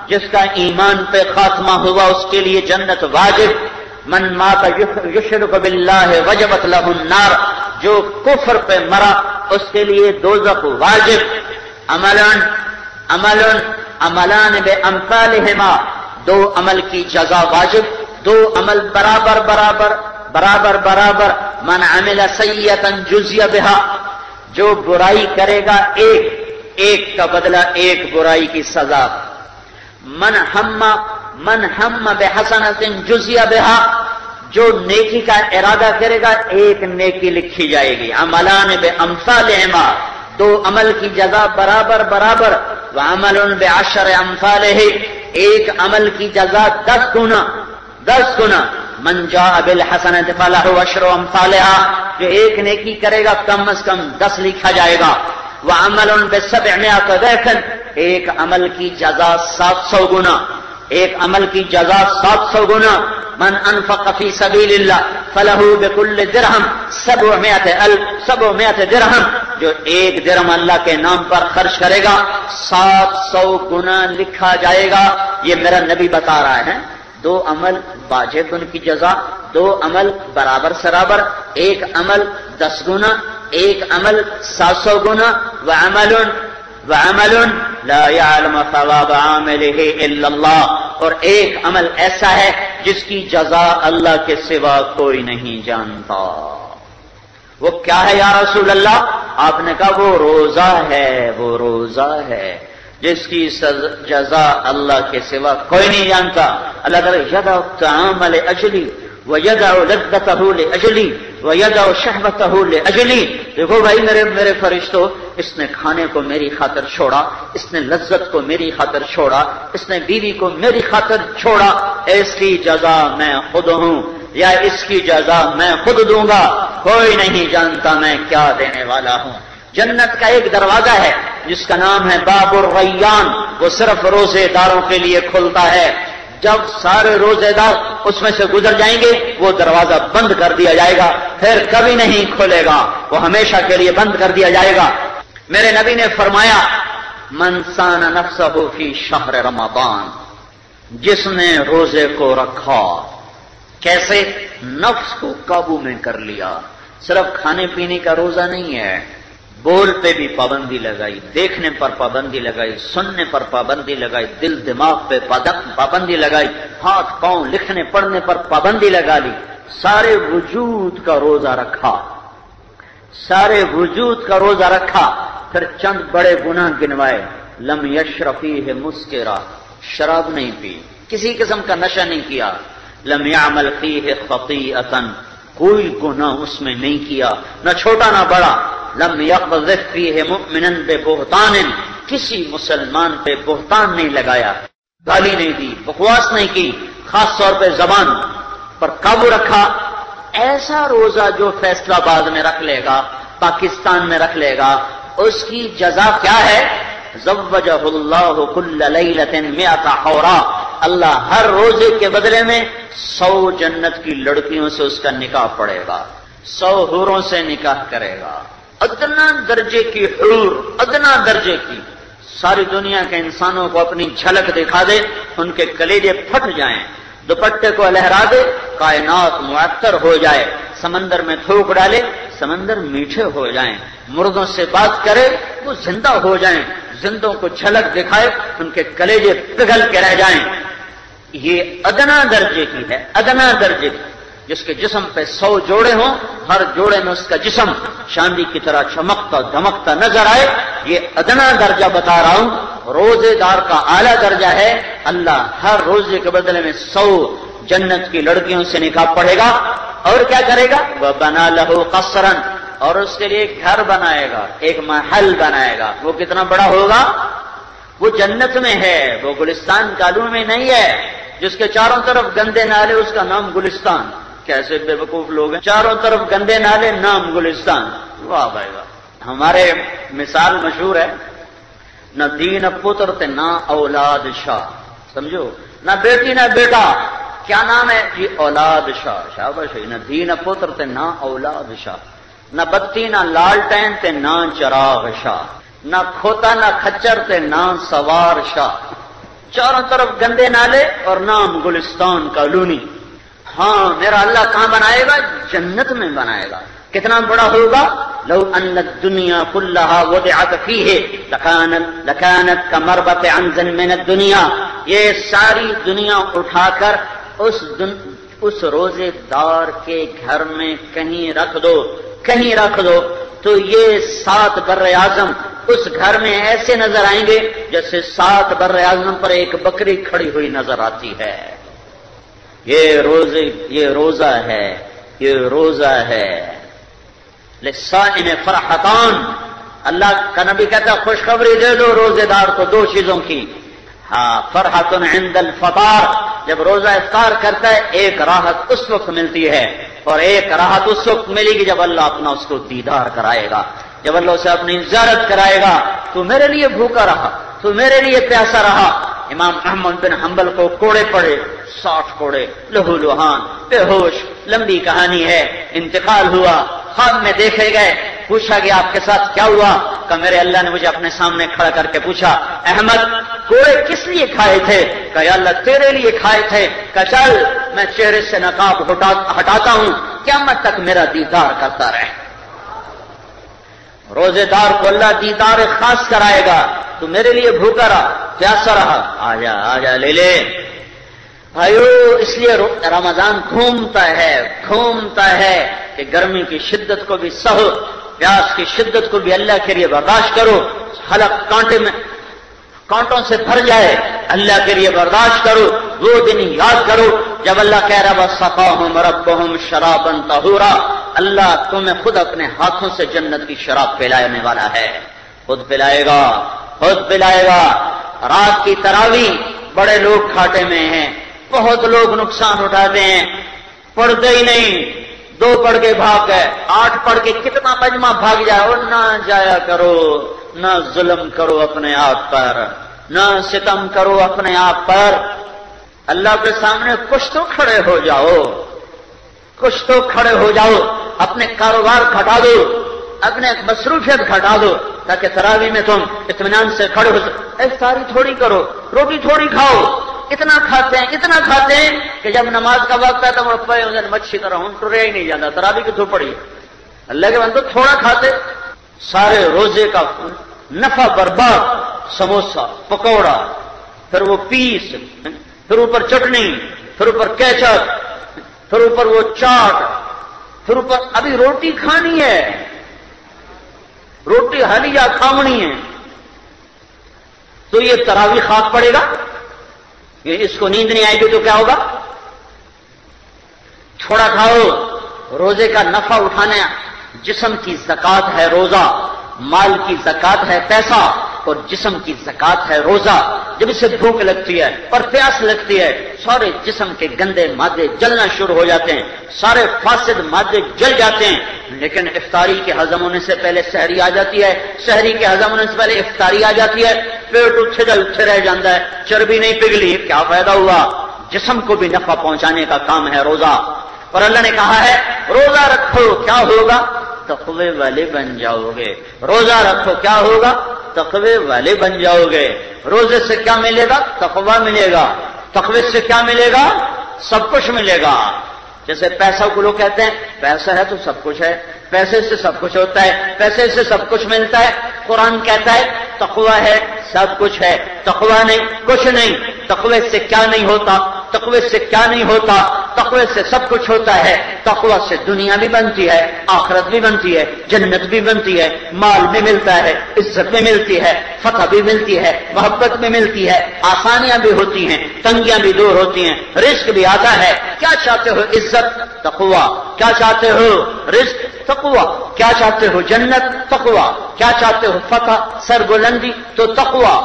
جس کا ایمان پہ خاتمہ ہوا اس کے لیے جنت واجب. من مات یشرک باللہ وجبت لہ النار، جو کفر پہ مرا اس کے لیے دوزخ واجب. عملان بامثالہما، دو عمل کی جزا واجب، دو عمل برابر. من عمل سیئۃ جزی بہا، جو برائی کرے گا ایک کا بدلہ ایک برائی کی سزا. من ہم بحسنۃ جزی بہا، جو نیکی کا ارادہ کرے گا ایک نیکی لکھی جائے گی. عملان بامثالہما، دو عمل کی جزا برابر. وعمل بعشر امثالہ، ایک عمل کی جزا 10 گنا. من جاء بالحسنۃ فلہ عشر امثالہا، جو ایک نیکی کرے گا کم از کم 10 لکھا جائے گا. وعمل ب700 ضعف، ایک عمل کی جزا 700 گنا. ایک عمل کی جزا 700 گنا. من انفق فی سبیل اللہ فلہ بکل درہم 700 درہم، جو ایک درہم اللہ کے نام پر خرچ کرے گا 700 گنا لکھا جائے گا. یہ میرا نبی بتا رہا ہے. دو عمل واجب ان کی جزا، دو عمل برابر، ایک عمل 10 گنا، ایک عمل 700 گنا. وعمل لا يعلم ثواب عامله الا اللہ، اور ایک عمل ایسا ہے جس کی جزا اللہ کے سوا کوئی نہیں جانتا. وہ کیا ہے یا رسول اللہ؟ آپ نے کہا وہ روزہ ہے جس کی جزا اللہ کے سوا کوئی نہیں جانتا. اللہ تعالیٰ یدع الطعام لأجلی وَيَدَعُ لَذَّتَهُ لِأَجْلِي وَيَدَعُ شَهْوَتَهُ لِأَجْلِي. دیکھو بھائی میرے فرشتوں، اس نے کھانے کو میری خاطر چھوڑا، اس نے لذت کو میری خاطر چھوڑا، اس نے بیوی کو میری خاطر چھوڑا. اس کی جزا میں خود ہوں یا اس کی جزا میں خود دوں گا، کوئی نہیں جانتا میں کیا دینے والا ہوں. جنت کا ایک دروازہ ہے جس کا نام ہے باب الریان، وہ صرف روزے داروں کے لیے کھلتا ہے. جب سارے روزے دار اس میں سے گزر جائیں گے وہ دروازہ بند کر دیا جائے گا، پھر کبھی نہیں کھلے گا، وہ ہمیشہ کے لیے بند کر دیا جائے گا. میرے نبی نے فرمایا من سان نفسہ فی شہر رمضان، جس نے روزے کو رکھا. کیسے؟ نفس کو قابو میں کر لیا. صرف کھانے پینے کا روزہ نہیں ہے، بول پہ بھی پابندی لگائی، دیکھنے پر پابندی لگائی، سننے پر پابندی لگائی، دل دماغ پہ پابندی لگائی، ہاتھ پاؤں لکھنے پڑھنے پر پابندی لگا لی. سارے وجود کا روزہ رکھا. پھر چند بڑے گناہ گنوائے. لم یشرب فیہ مسکرا، شراب نہیں پی، کسی قسم کا نشہ نہیں کیا. لم یعمل فیہ خطیئۃ، کوئی گناہ اس میں نہیں کیا، نہ چھوٹا نہ بڑا. لم یقذف فیہ مؤمنا ببہتان، کسی مسلمان پہ بہتان نہیں لگایا، گالی نہیں دی، بکواس نہیں کی، خاص طور پہ زبان پر قابو رکھا. ایسا روزہ جو فیصلہ آباد میں رکھ لے گا، پاکستان میں رکھ لے گا، اس کی جزا کیا ہے؟ زوجہ اللہ کل لیلۃ 100 حورا، اللہ ہر روزے کے بدلے میں 100 جنت کی لڑکیوں سے اس کا نکاح پڑے گا، 100 حوروں سے نکاح کرے گا. ادنا درجے کی حور، ادنا درجے کی. ساری دنیا کے انسانوں کو اپنی جھلک دکھا دے، ان کے کلیجے پھٹ جائیں، دوپٹے کو لہرا دے، کائنات معطر ہو جائے. سمندر میں تھوک ڈالے، سمندر میٹھے ہو جائیں. مردوں سے بات کرے وہ زندہ ہو جائیں، زندوں کو جھلک دکھائے ان کے کلیجے پگھل کے رہ جائیں. یہ ادنا درجے کی ہے، ادنا درجے کی. جس کے جسم پہ 100 جوڑے ہوں، ہر جوڑے میں اس کا جسم چاندی کی طرح چمکتا دمکتا نظر آئے. یہ ادنا درجہ بتا رہا ہوں. روزے دار کا اعلیٰ درجہ ہے اللہ ہر روزے کے بدلے میں 100 جنت کی لڑکیوں سے نکاح پڑھے گا. اور کیا کرے گا؟ وَبَنَا لَهُ قَصْرًا، اور اس کے لیے ایک گھر بنائے گا، ایک محل بنائے گا. وہ کتنا بڑا ہوگا؟ وہ جنت میں ہے، وہ گلستان کالو میں نہیں ہے جس کے چاروں طرف گندے نالے، اس کا نام گلستان. کیسے بے وقوف لوگ ہیں، چاروں طرف گندے نالے، نام گلستان. واہ بھائی واہ. ہمارے مثال مشہور ہے، نہ دین پتر تے نہ اولاد شاہ. سمجھو، نہ بیٹی نہ بیٹا، کیا نام ہے جی؟ اولاد شاہ. شاباش. نہ دین پتر تے نہ اولاد شاہ، نہ بتی نہ لالٹین تے نہ چراغ شاہ، نہ کھوتا نہ کھچر تے نہ سوار شاہ. چاروں طرف گندے نالے اور نام گلستان کالونی. ہاں میرا اللہ کہاں بنائے گا؟ جنت میں بنائے گا. کتنا بڑا ہوگا؟ لو ان الدنیا كلها وضعت فيه لكانت كمربط عنز من الدنيا. یہ ساری دنیا اٹھا کر اس روزے دار کے گھر میں کہیں رکھ دو تو یہ 7 بر اعظم اس گھر میں ایسے نظر آئیں گے جیسے 7 بر اعظم پر ایک بکری کھڑی ہوئی نظر آتی ہے. یہ روزہ ہے. للصائم فرحتان. اللہ کا نبی کہتا ہے خوشخبری دے دو روزے دار کو 2 چیزوں کی. ہاں فرحت عند الفطار، جب روزہ افطار کرتا ہے ایک راحت اس وقت ملتی ہے، اور ایک راحت اس وقت ملے گی جب اللہ اپنا اس کو دیدار کرائے گا، جب اللہ اسے اپنی زیارت کرائے گا. تو میرے لیے بھوکا رہا، تو میرے لیے پیاسا رہا. امام احمد بن حنبل کو کوڑے پڑے، 60 کوڑے، لہو لہان، بے ہوش. لمبی کہانی ہے. انتقال ہوا، خواب میں دیکھے گئے. پوچھا گیا آپ کے ساتھ کیا ہوا؟ کہ میرے اللہ نے مجھے اپنے سامنے کھڑا کر کے پوچھا احمد کوڑے کس لیے کھائے تھے؟ کہ یا اللہ تیرے لیے کھائے تھے. کہ چل میں چہرے سے نقاب ہٹاتا ہوں قیامت تک میرا دیدار کرتا رہے. روزے دار کو اللہ دیدار خاص کرائے گا. تو میرے لیے بھوکا رہا، پیاسا رہا، آجا لے. بھائیو اس لیے رمضان گھومتا ہے کہ گرمی کی شدت کو بھی سہو، پیاس کی شدت کو بھی اللہ کے لیے برداشت کرو. حلق کانٹوں سے بھر جائے، اللہ کے لیے برداشت کرو. وہ دن یاد کرو جب اللہ کہہ رہا وَسَقَاهُمْ رَبُّهُمْ شَرَابًا طَهُورًا. اللہ تمہیں خود اپنے ہاتھوں سے جنت کی شراب پلانے والا ہے. خود پلائے گا. رات کی تراویح بڑے لوگ گھاٹے میں ہیں، بہت لوگ نقصان اٹھاتے ہیں. پڑھتے ہی نہیں، 2 پڑھ کے بھاگ گئے، 8 پڑھ کے کتنا مجمع بھاگ جائے. اور نہ جایا کرو، نہ ظلم کرو اپنے آپ پر، نہ ستم کرو اپنے آپ پر. اللہ کے سامنے کچھ تو کھڑے ہو جاؤ. اپنے کاروبار گھٹا دو، اپنے مصروفیت گھٹا دو تاکہ تراویح میں تم اطمینان سے کھڑے ہو سکو. افطاری تھوڑی کرو، روٹی تھوڑی کھاؤ. اتنا کھاتے ہیں کہ جب نماز کا وقت ہے تو مچھی طرح ہوں ٹریا ہی نہیں جاتا. تراویح کی تو پڑی اللہ کے بندو تھوڑا کھاتے. سارے روزے کا نفع برباد. سموسا، پکوڑا، پھر وہ پیس، پھر اوپر چٹنی، پھر اوپر کیچپ، پھر اوپر وہ چاٹ، پھر اوپر ابھی روٹی کھانی ہے، روٹی حلیہ کھاونی ہے. تو یہ تراویح خاک پڑے گا. اس کو نیند نہیں آئے گی تو کیا ہوگا؟ تھوڑا کھاؤ. روزے کا نفع اٹھانے، جسم کی زکات ہے روزہ، مال کی زکات ہے پیسہ، اور جسم کی زکات ہے روزہ. جب اسے بھوک لگتی ہے اور پیاس لگتی ہے سارے جسم کے گندے مادے جلنا شروع ہو جاتے ہیں، سارے فاسد مادے جل جاتے ہیں. لیکن افطاری کے ہضم ہونے سے پہلے سحری آ جاتی ہے، سحری کے ہضم ہونے سے پہلے افطاری آ جاتی ہے. پیٹ اٹھے رہ جاتا ہے، چربی نہیں پگھلی، کیا فائدہ ہوا؟ جسم کو بھی نفع پہنچانے کا کام ہے روزہ. اور اللہ نے کہا ہے روزہ رکھو، کیا ہوگا؟ تقوی والے بن جاؤ گے. روزہ رکھو، کیا ہوگا؟ تقوی والے بن جاؤ گے. روزے سے کیا ملے گا؟ تقوی ملے گا. تقوی سے کیا ملے گا؟ سب کچھ ملے گا. جیسے پیسہ کو لوگ کہتے ہیں پیسہ ہے تو سب کچھ ہے، پیسے سے سب کچھ ہوتا ہے، پیسے سے سب کچھ ملتا ہے. قرآن کہتا ہے تقوی ہے سب کچھ ہے، تقوی نہیں کچھ نہیں. تقوی سے کیا نہیں ہوتا؟ تقوی سے کیا نہیں ہوتا؟ تقوی سے سب کچھ ہوتا ہے. تقوی سے دنیا بھی بنتی ہے، آخرت بھی بنتی ہے، جنت بھی بنتی ہے، مال بھی ملتا ہے، عزت بھی ملتی ہے، فتح بھی ملتی ہے، محبت بھی ملتی ہے، آسانیاں بھی ہوتی ہیں، تنگیاں بھی دور ہوتی ہیں، رزق بھی آتا ہے. کیا چاہتے ہو؟ عزت؟ تقوی. کیا چاہتے ہو؟ رزق؟ تقوی. کیا چاہتے ہو؟ جنت؟ تقوی. کیا چاہتے ہو؟ فتح، سربلندی؟ تو تقوی.